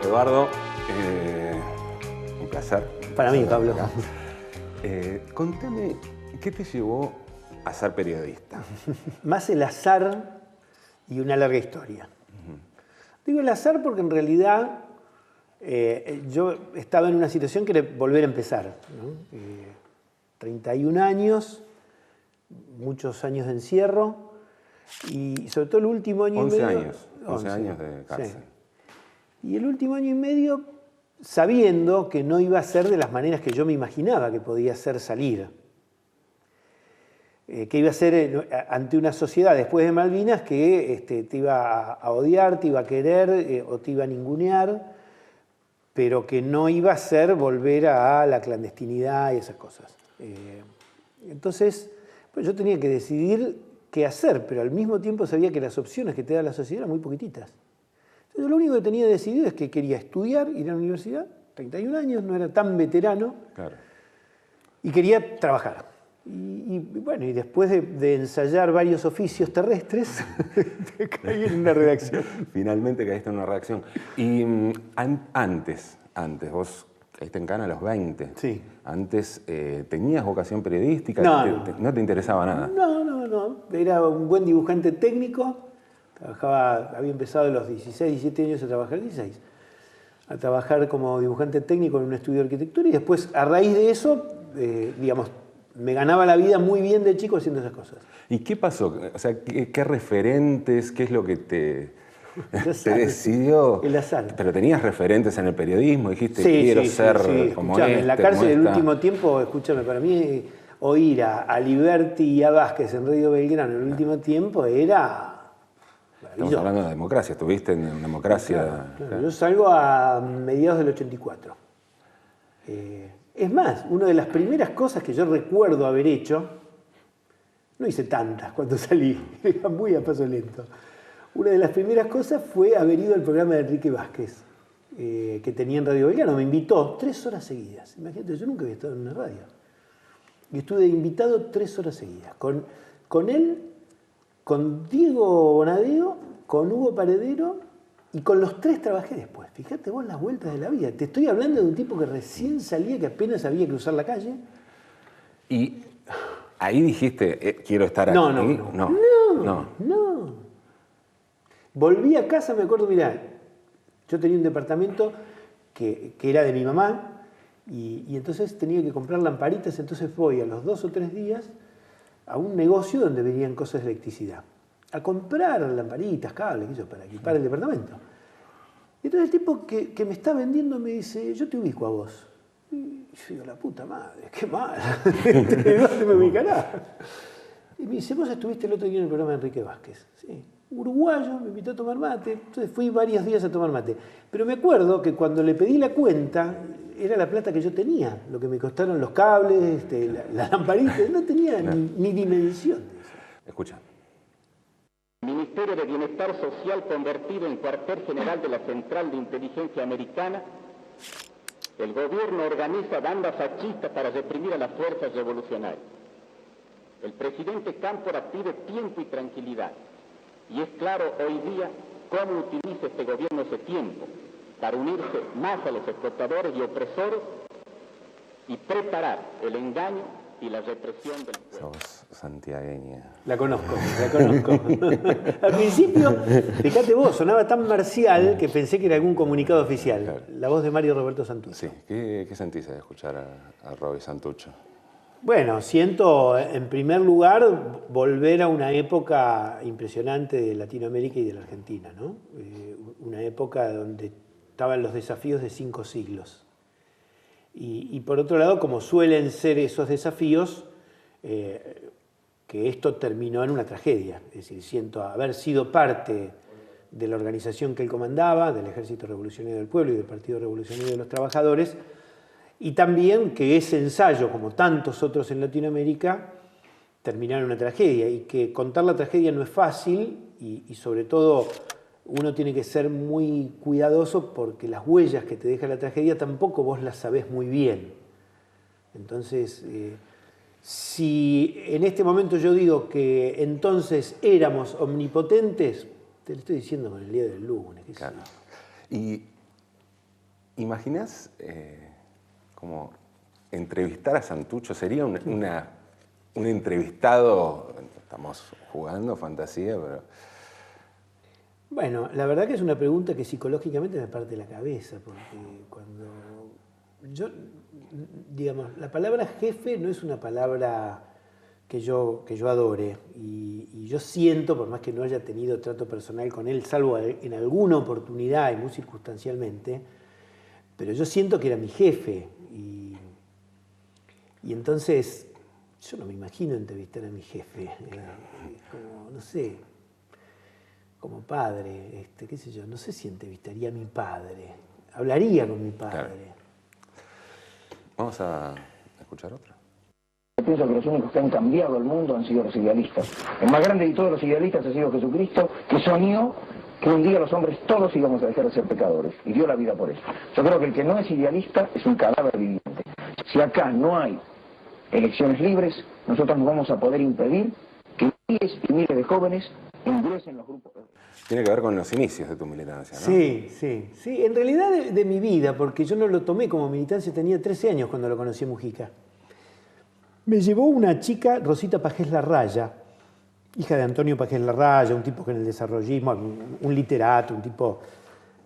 Eduardo, un placer. Para mí, Pablo. Contame, ¿qué te llevó a ser periodista? Más el azar y una larga historia. Digo el azar porque en realidad yo estaba en una situación que era volver a empezar, ¿no? 31 años, muchos años de encierro y sobre todo el último año 11 y medio... años, 11 años de cárcel. Sí. Y el último año y medio sabiendo que no iba a ser de las maneras que yo me imaginaba que podía ser salir. Que iba a ser ante una sociedad después de Malvinas que te iba a odiar, te iba a querer o te iba a ningunear, pero que no iba a ser volver a la clandestinidad y esas cosas. Entonces, pues yo tenía que decidir qué hacer, pero al mismo tiempo sabía que las opciones que te da la sociedad eran muy poquititas. Entonces, lo único que tenía decidido es que quería estudiar, ir a la universidad, 31 años, no era tan veterano, Claro. y quería trabajar. Y bueno, y después de ensayar varios oficios terrestres, te caí en una redacción. Finalmente caíste en una redacción. Y antes, vos caíste en Cana a los 20. Sí. Antes, ¿tenías vocación periodística? No. ¿No te interesaba nada? No. Era un buen dibujante técnico. Había empezado a los 16, 17 años a trabajar, 16. A trabajar como dibujante técnico en un estudio de arquitectura y después, a raíz de eso, digamos, me ganaba la vida muy bien de chico haciendo esas cosas. ¿Y qué pasó? O sea, ¿qué referentes, qué es lo que te decidió? El azar. Pero tenías referentes en el periodismo, dijiste, Sí, quiero ser como escuchame, en la cárcel el como esta. último tiempo, escúchame, para mí oír a Liberty y a Vázquez en Radio Belgrano en el último tiempo era... Estamos hablando de democracia, estuviste en democracia. Claro. Yo salgo a mediados del 84. Es más, una de las primeras cosas que yo recuerdo haber hecho, no hice tantas cuando salí, era muy a paso lento. Una de las primeras cosas fue haber ido al programa de Enrique Vázquez, que tenía en Radio Belgrano. Me invitó 3 horas seguidas. Imagínate, yo nunca había estado en una radio. Y estuve invitado 3 horas seguidas. Con él, con Diego Bonadeo, con Hugo Paredero, y con los 3 trabajé después. Fíjate vos las vueltas de la vida. Te estoy hablando de un tipo que recién salía, que apenas sabía cruzar la calle. Y ahí dijiste, quiero estar aquí. No. Volví a casa, me acuerdo, mirá, yo tenía un departamento que era de mi mamá y entonces tenía que comprar lamparitas, entonces voy a los 2 o 3 días a un negocio donde venían cosas de electricidad. A comprar lamparitas, cables, para equipar el departamento. Y entonces el tipo que me está vendiendo me dice, yo te ubico a vos. Y yo digo, la puta madre, qué mal. ¿De dónde me ubicará? Y me dice, vos estuviste el otro día en el programa de Enrique Vázquez. Sí. Uruguayo, me invitó a tomar mate. Entonces fui varios días a tomar mate. Pero me acuerdo que cuando le pedí la cuenta, era la plata que yo tenía. Lo que me costaron los cables, las lamparitas. No tenía ni dimensión de eso. Escucha. Ministerio de Bienestar Social convertido en cuartel general de la Central de Inteligencia Americana, el gobierno organiza bandas fascistas para reprimir a las fuerzas revolucionarias. El presidente Cámpora pide tiempo y tranquilidad, y es claro hoy día cómo utiliza este gobierno ese tiempo para unirse más a los explotadores y opresores y preparar el engaño y la represión del pueblo. Sos santiagueña. La conozco. Al principio, fíjate vos, sonaba tan marcial que pensé que era algún comunicado oficial. Claro. La voz de Mario Roberto Santucho. Sí, ¿qué sentís al escuchar a Roby Santucho? Bueno, siento, en primer lugar, volver a una época impresionante de Latinoamérica y de la Argentina, ¿no? Una época donde estaban los desafíos de 5 siglos. Y por otro lado, como suelen ser esos desafíos, que esto terminó en una tragedia. Es decir, siento haber sido parte de la organización que él comandaba, del Ejército Revolucionario del Pueblo y del Partido Revolucionario de los Trabajadores, y también que ese ensayo, como tantos otros en Latinoamérica, terminó en una tragedia, y que contar la tragedia no es fácil, y sobre todo uno tiene que ser muy cuidadoso porque las huellas que te deja la tragedia tampoco vos las sabés muy bien. Entonces, si en este momento yo digo que entonces éramos omnipotentes, te lo estoy diciendo con el día del lunes. Claro. Y ¿Imaginás como entrevistar a Santucho? ¿Sería un entrevistado? Estamos jugando fantasía, pero... Bueno, la verdad que es una pregunta que psicológicamente me parte la cabeza, porque cuando yo, digamos, la palabra jefe no es una palabra que yo adore, y yo siento, por más que no haya tenido trato personal con él, salvo en alguna oportunidad y muy circunstancialmente, pero yo siento que era mi jefe, y entonces yo no me imagino entrevistar a mi jefe, como, no sé, como padre, qué sé yo, no sé si entrevistaría a mi padre, hablaría con mi padre. Claro. Vamos a escuchar otra. Yo pienso que los únicos que han cambiado el mundo han sido los idealistas. El más grande de todos los idealistas ha sido Jesucristo, que soñó que un día los hombres todos íbamos a dejar de ser pecadores, y dio la vida por eso. Yo creo que el que no es idealista es un cadáver viviente. Si acá no hay elecciones libres, nosotros no vamos a poder impedir que miles y miles de jóvenes ingresen los grupos. Tiene que ver con los inicios de tu militancia, ¿no? Sí, en realidad de mi vida, porque yo no lo tomé como militancia, tenía 13 años cuando lo conocí a Mujica. Me llevó una chica, Rosita Pajés Larraya, hija de Antonio Pajés Larraya, un tipo que en el desarrollismo, un literato, un tipo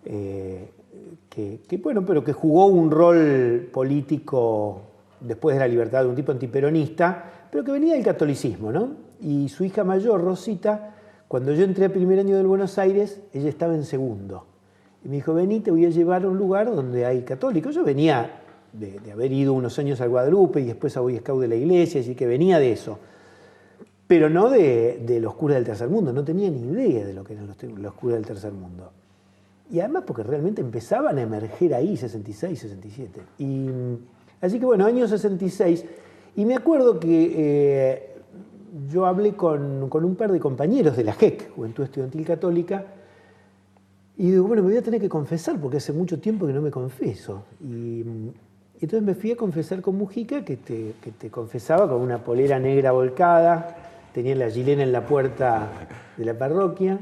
que bueno, pero que jugó un rol político después de la libertad, de un tipo antiperonista, pero que venía del catolicismo, ¿no? Y su hija mayor, Rosita, cuando yo entré a primer año del Buenos Aires, ella estaba en segundo. Y me dijo, vení, te voy a llevar a un lugar donde hay católicos. Yo venía de haber ido unos años al Guadalupe y después a Boy Scout de la iglesia, así que venía de eso. Pero no de los curas del tercer mundo, no tenía ni idea de lo que eran los curas del tercer mundo. Y además porque realmente empezaban a emerger ahí, 66, 67. Y, así que bueno, año 66, y me acuerdo que yo hablé con un par de compañeros de la JEC, Juventud Estudiantil Católica, y digo, bueno, me voy a tener que confesar porque hace mucho tiempo que no me confeso. Y entonces me fui a confesar con Mujica, que te confesaba con una polera negra volcada, tenía la gilena en la puerta de la parroquia.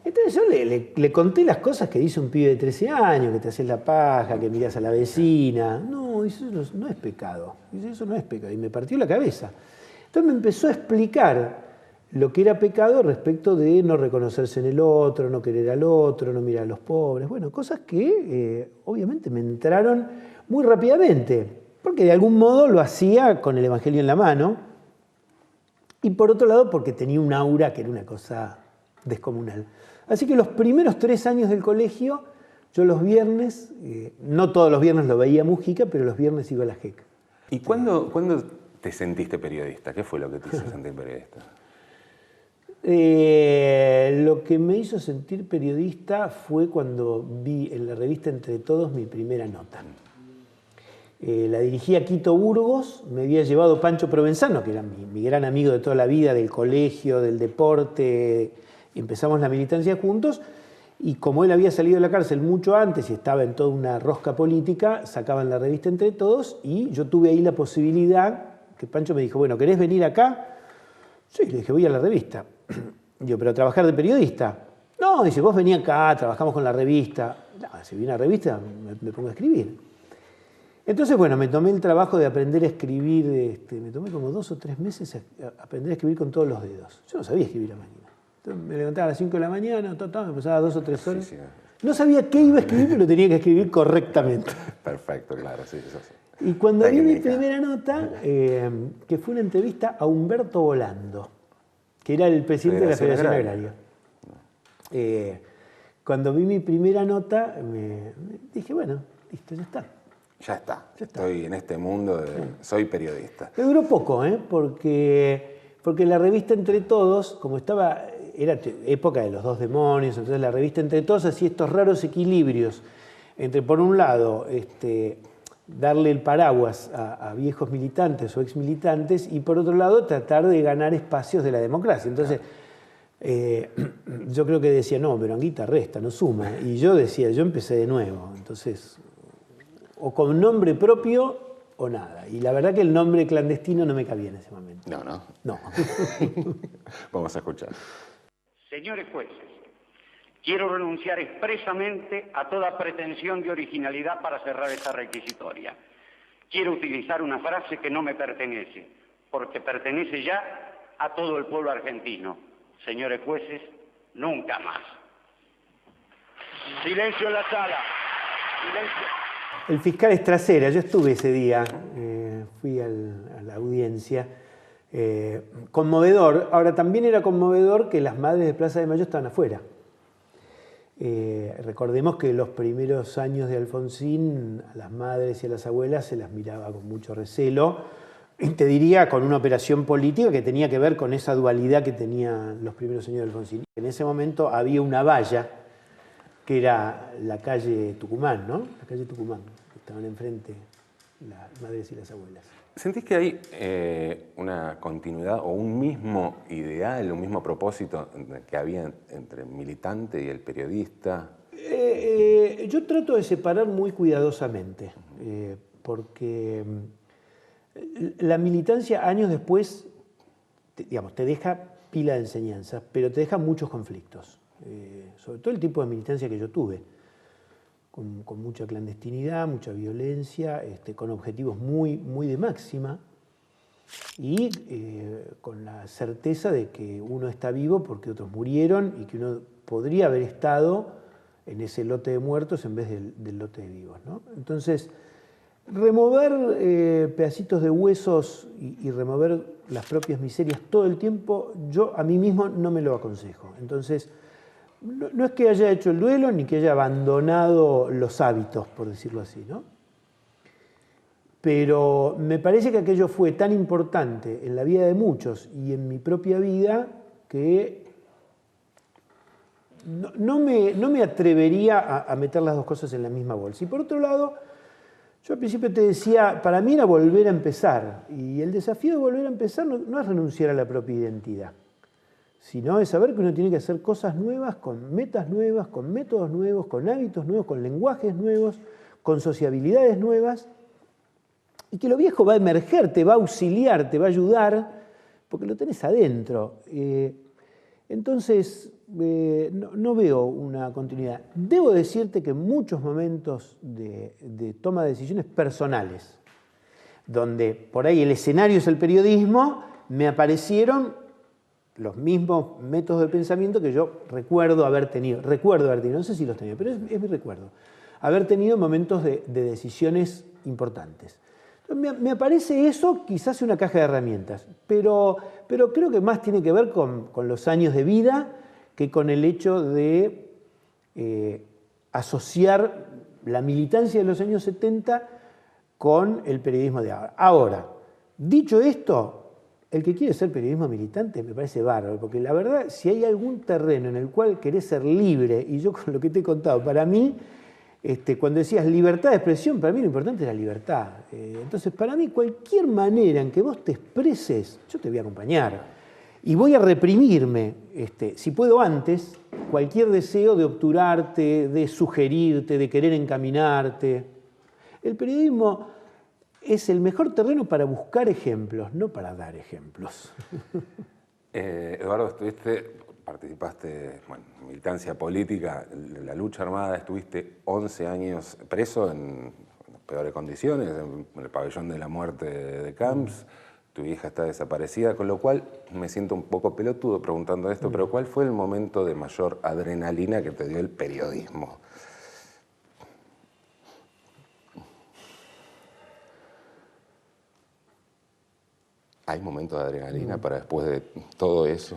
Entonces yo le conté las cosas que dice un pibe de 13 años, que te haces la paja, que miras a la vecina. No, eso no es pecado. Dice, eso no es pecado. Y me partió la cabeza. Entonces me empezó a explicar lo que era pecado respecto de no reconocerse en el otro, no querer al otro, no mirar a los pobres. Bueno, cosas que obviamente me entraron muy rápidamente, porque de algún modo lo hacía con el Evangelio en la mano, y por otro lado porque tenía un aura que era una cosa descomunal. Así que los primeros 3 años del colegio, yo los viernes, no todos los viernes lo veía Mujica, pero los viernes iba a la JEC. ¿Y cuándo te sentiste periodista? ¿Qué fue lo que te hizo sentir periodista? Lo que me hizo sentir periodista fue cuando vi en la revista Entre Todos mi primera nota. La dirigía Quito Burgos, me había llevado Pancho Provenzano, que era mi gran amigo de toda la vida, del colegio, del deporte, empezamos la militancia juntos, y como él había salido de la cárcel mucho antes y estaba en toda una rosca política, sacaban la revista Entre Todos, y yo tuve ahí la posibilidad, que Pancho me dijo, bueno, ¿querés venir acá? Sí, le dije, voy a la revista. Digo, ¿pero trabajar de periodista? No, dice, vos vení acá, trabajamos con la revista. No, si viene a la revista, me pongo a escribir. Entonces, bueno, me tomé el trabajo de aprender a escribir, me tomé como 2 o 3 meses a aprender a escribir con todos los dedos. Yo no sabía escribir a máquina. Entonces, me levantaba a las 5 de la mañana, me pasaba 2 o 3 horas. Sí. No sabía qué iba a escribir, pero tenía que escribir correctamente. Perfecto, claro, sí, eso sí. Y cuando vi mi primera nota, que fue una entrevista a Humberto Volando, que era el presidente de la Federación Agraria. Cuando vi mi primera nota, dije, bueno, listo, ya está. Ya está. Estoy en este mundo soy periodista. Me duró poco, porque la revista Entre Todos, como era época de los 2 demonios, entonces la revista Entre Todos hacía estos raros equilibrios entre, por un lado, darle el paraguas a viejos militantes o exmilitantes, y por otro lado tratar de ganar espacios de la democracia. Entonces, yo creo que decía, no, pero Anguita resta, no suma. Y yo decía, yo empecé de nuevo. Entonces, o con nombre propio o nada. Y la verdad que el nombre clandestino no me cabía en ese momento. No. Vamos a escuchar. Señores jueces, Quiero renunciar expresamente a toda pretensión de originalidad para cerrar esta requisitoria. Quiero utilizar una frase que no me pertenece, porque pertenece ya a todo el pueblo argentino. Señores jueces, nunca más. Silencio en la sala. Silencio. El fiscal Estracera, yo estuve ese día, fui a la audiencia, conmovedor. Ahora, también era conmovedor que las madres de Plaza de Mayo estaban afuera. Recordemos que los primeros años de Alfonsín, a las madres y a las abuelas se las miraba con mucho recelo, y te diría con una operación política que tenía que ver con esa dualidad que tenían los primeros años de Alfonsín. En ese momento había una valla, que era la calle Tucumán, ¿no? La calle Tucumán, que estaban enfrente las madres y las abuelas. ¿Sentís que hay una continuidad o un mismo ideal, un mismo propósito que había entre el militante y el periodista? Yo trato de separar muy cuidadosamente, porque la militancia años después, digamos, te deja pila de enseñanzas, pero te deja muchos conflictos. Sobre todo el tipo de militancia que yo tuve, con mucha clandestinidad, mucha violencia, con objetivos muy de máxima y con la certeza de que uno está vivo porque otros murieron y que uno podría haber estado en ese lote de muertos en vez del lote de vivos, ¿no? Entonces, remover pedacitos de huesos y remover las propias miserias todo el tiempo, yo a mí mismo no me lo aconsejo. Entonces, no es que haya hecho el duelo ni que haya abandonado los hábitos, por decirlo así, ¿no? Pero me parece que aquello fue tan importante en la vida de muchos y en mi propia vida que no me atrevería a meter las dos cosas en la misma bolsa. Y por otro lado, yo al principio te decía, para mí era volver a empezar. Y el desafío de volver a empezar no es renunciar a la propia identidad, sino es saber que uno tiene que hacer cosas nuevas, con metas nuevas, con métodos nuevos, con hábitos nuevos, con lenguajes nuevos, con sociabilidades nuevas, y que lo viejo va a emerger, te va a auxiliar, te va a ayudar, porque lo tenés adentro. Entonces, no veo una continuidad. Debo decirte que en muchos momentos de toma de decisiones personales, donde por ahí el escenario es el periodismo, me aparecieron los mismos métodos de pensamiento que yo recuerdo haber tenido, no sé si los tenía, pero es mi recuerdo, haber tenido momentos de decisiones importantes. Entonces, me aparece eso quizás una caja de herramientas, pero creo que más tiene que ver con los años de vida que con el hecho de asociar la militancia de los años 70 con el periodismo de ahora. Ahora, dicho esto, el que quiere ser periodismo militante me parece bárbaro, porque la verdad, si hay algún terreno en el cual querés ser libre, y yo con lo que te he contado, para mí, cuando decías libertad de expresión, para mí lo importante es la libertad. Entonces, para mí, cualquier manera en que vos te expreses, yo te voy a acompañar. Y voy a reprimirme, si puedo antes, cualquier deseo de obturarte, de sugerirte, de querer encaminarte. El periodismo es el mejor terreno para buscar ejemplos, no para dar ejemplos. Eduardo, participaste en militancia política, en la lucha armada, estuviste 11 años preso en peores condiciones, en el pabellón de la muerte de Camps. Tu hija está desaparecida, con lo cual me siento un poco pelotudo preguntando esto, pero ¿cuál fue el momento de mayor adrenalina que te dio el periodismo? ¿Hay momentos de adrenalina para después de todo eso?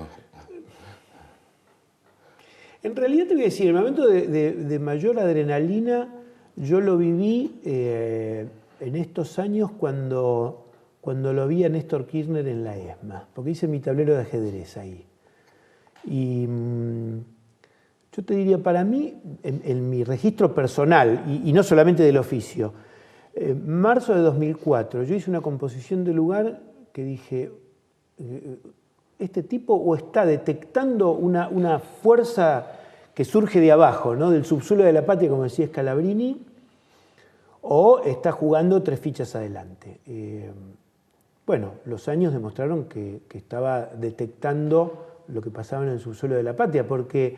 En realidad te voy a decir, el momento de mayor adrenalina yo lo viví en estos años cuando lo vi a Néstor Kirchner en la ESMA, porque hice mi tablero de ajedrez ahí. Y yo te diría, para mí, en mi registro personal, y no solamente del oficio, marzo de 2004, yo hice una composición de lugar que dije, este tipo o está detectando una fuerza que surge de abajo, ¿no? Del subsuelo de la patria, como decía Scalabrini, o está jugando 3 fichas adelante. Bueno, los años demostraron que estaba detectando lo que pasaba en el subsuelo de la patria, porque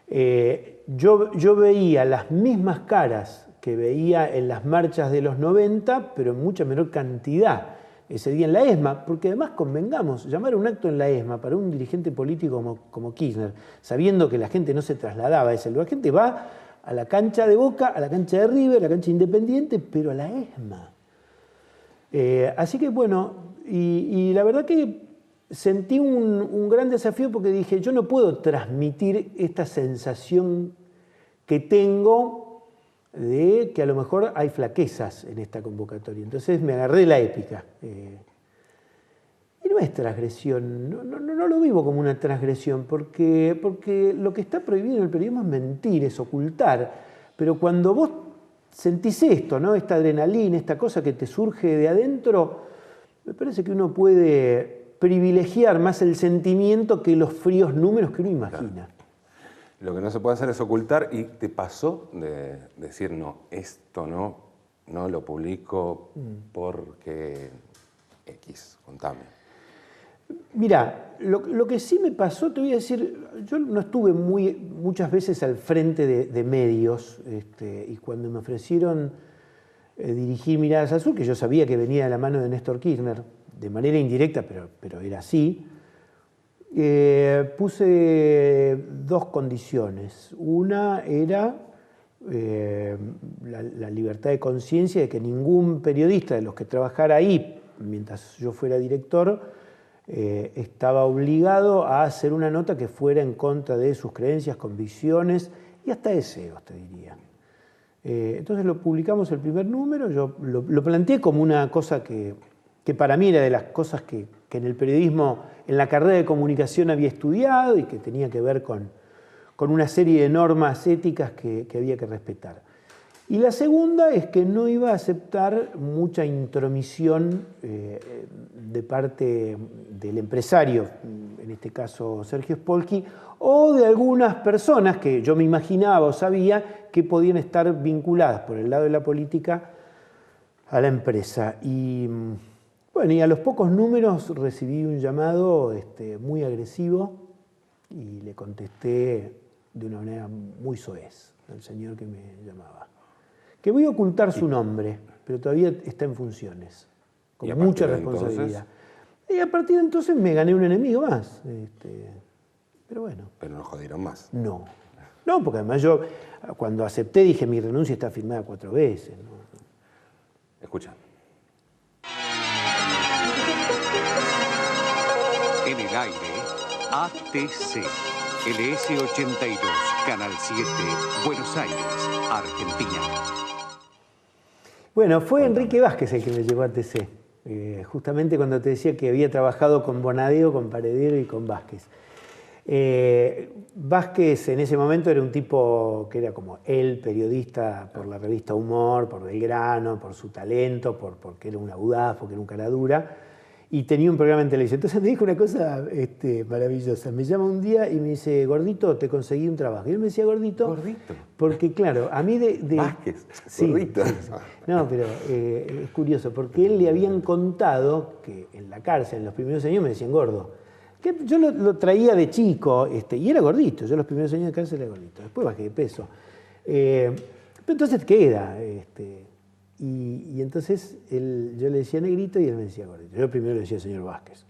Yo veía las mismas caras que veía en las marchas de los 90, pero en mucha menor cantidad ese día en la ESMA, porque además convengamos, llamar a un acto en la ESMA para un dirigente político como Kirchner, sabiendo que la gente no se trasladaba a ese lugar, la gente va a la cancha de Boca, a la cancha de River, a la cancha Independiente, pero a la ESMA. Así que bueno, y la verdad que sentí un gran desafío porque dije, yo no puedo transmitir esta sensación que tengo de que a lo mejor hay flaquezas en esta convocatoria. Entonces me agarré la épica. Y no es transgresión, no lo vivo como una transgresión, porque lo que está prohibido en el periodismo es mentir, es ocultar. Pero cuando vos sentís esto, ¿no? Esta adrenalina, esta cosa que te surge de adentro, me parece que uno puede privilegiar más el sentimiento que los fríos números que uno imagina. Claro. Lo que no se puede hacer es ocultar, y te pasó de decir, no, esto no lo publico porque X, contame. Mira, lo que sí me pasó, te voy a decir, yo no estuve muchas veces al frente de medios, y cuando me ofrecieron dirigir Miradas al Sur, que yo sabía que venía de la mano de Néstor Kirchner, de manera indirecta, pero era así, puse dos condiciones. Una era la libertad de conciencia de que ningún periodista de los que trabajara ahí, mientras yo fuera director, estaba obligado a hacer una nota que fuera en contra de sus creencias, convicciones y hasta deseos, te diría. Entonces lo publicamos el primer número, yo lo planteé como una cosa que para mí era de las cosas que en el periodismo, en la carrera de comunicación había estudiado y que tenía que ver con una serie de normas éticas que había que respetar. Y la segunda es que no iba a aceptar mucha intromisión de parte del empresario, en este caso Sergio Spolsky, o de algunas personas que yo me imaginaba o sabía que podían estar vinculadas por el lado de la política a la empresa. Y bueno, y a los pocos números recibí un llamado muy agresivo y le contesté de una manera muy soez al señor que me llamaba. Que voy a ocultar su nombre, pero todavía está en funciones, con mucha responsabilidad. Y a partir de entonces me gané un enemigo más. Pero bueno. Pero no jodieron más. No, porque además yo cuando acepté dije mi renuncia está firmada 4 veces. ¿No? Escucha. En el aire, ATC, LS82, Canal 7, Buenos Aires, Argentina. Bueno, fue Enrique Vázquez el que me llevó a ATC. Justamente cuando te decía que había trabajado con Bonadeo, con Paredero y con Vázquez. Vázquez en ese momento era un tipo que era como el periodista por la revista Humor, por Belgrano, por su talento, porque era un audaz, porque era un cara dura, y tenía un programa en televisión. Entonces me dijo una cosa maravillosa. Me llama un día y me dice, Gordito, te conseguí un trabajo. Y él me decía Gordito, porque claro, a mí de Vázquez, sí, Gordito. Sí. No, pero es curioso, porque él le habían contado que en la cárcel, en los primeros años, me decían gordo. Que yo lo traía de chico, y era gordito. Yo los primeros años de cárcel era gordito. Después bajé de peso. Pero entonces queda. Y entonces yo le decía negrito y él me decía gordito. Yo primero le decía señor Vázquez.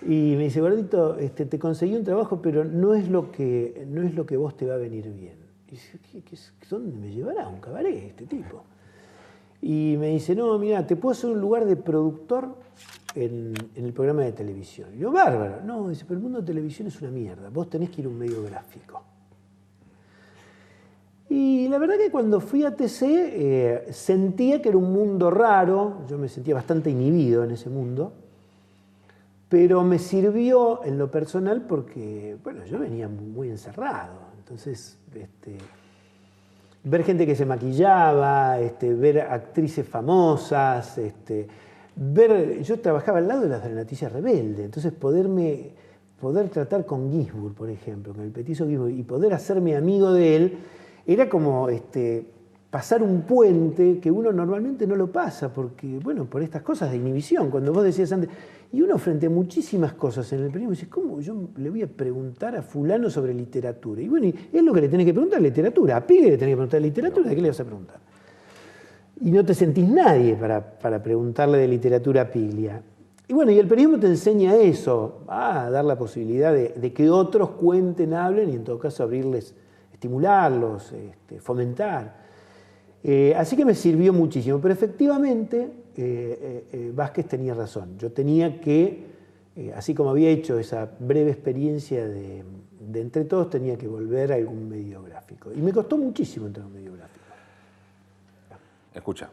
Y me dice, Gordito, te conseguí un trabajo, pero no es lo que vos te va a venir bien. Y dice, ¿dónde me llevará? ¿Un cabaret este tipo? Y me dice, no, mira, te puedo hacer un lugar de productor en el programa de televisión. Y yo, bárbaro. No, dice, pero el mundo de televisión es una mierda. Vos tenés que ir a un medio gráfico. Y la verdad que cuando fui a TC sentía que era un mundo raro. Yo me sentía bastante inhibido en ese mundo. Pero me sirvió en lo personal porque, bueno, yo venía muy encerrado. Entonces, ver gente que se maquillaba, ver actrices famosas, yo trabajaba al lado de las de la Noticia Rebelde, entonces poder tratar con Ginsburg, por ejemplo, con el petizo Ginsburg, y poder hacerme amigo de él, era como, pasar un puente que uno normalmente no lo pasa, porque, bueno, por estas cosas de inhibición, cuando vos decías antes, y uno frente a muchísimas cosas en el periodismo dice, ¿cómo yo le voy a preguntar a fulano sobre literatura? Y bueno, es lo que le tenés que preguntar, literatura. A Piglia le tenés que preguntar literatura, ¿de qué le vas a preguntar? Y no te sentís nadie para preguntarle de literatura a Piglia. Y bueno, y el periodismo te enseña eso, a dar la posibilidad de que otros cuenten, hablen y en todo caso abrirles, estimularlos, fomentar. Así que me sirvió muchísimo, pero efectivamente Vázquez tenía razón. Yo tenía que, así como había hecho esa breve experiencia de Entre Todos, tenía que volver a algún medio gráfico. Y me costó muchísimo entrar a un medio gráfico. Escucha.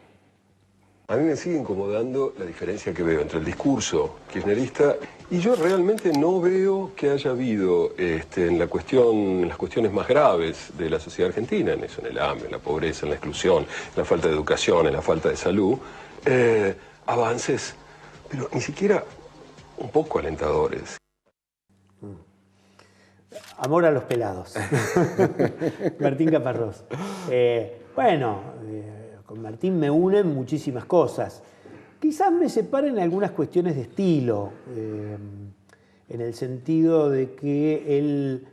A mí me sigue incomodando la diferencia que veo entre el discurso kirchnerista y yo realmente no veo que haya habido en las cuestiones más graves de la sociedad argentina, en eso, en el hambre, en la pobreza, en la exclusión, en la falta de educación, en la falta de salud, avances, pero ni siquiera un poco alentadores. Amor a los pelados. Martín Caparrós. Con Martín me unen muchísimas cosas. Quizás me separen algunas cuestiones de estilo, en el sentido de que él,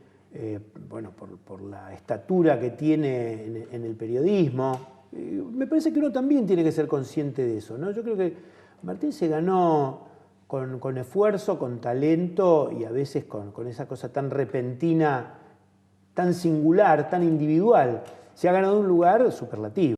por la estatura que tiene en el periodismo, me parece que uno también tiene que ser consciente de eso, ¿no? Yo creo que Martín se ganó con esfuerzo, con talento y a veces con esa cosa tan repentina, tan singular, tan individual. Se ha ganado un lugar superlativo.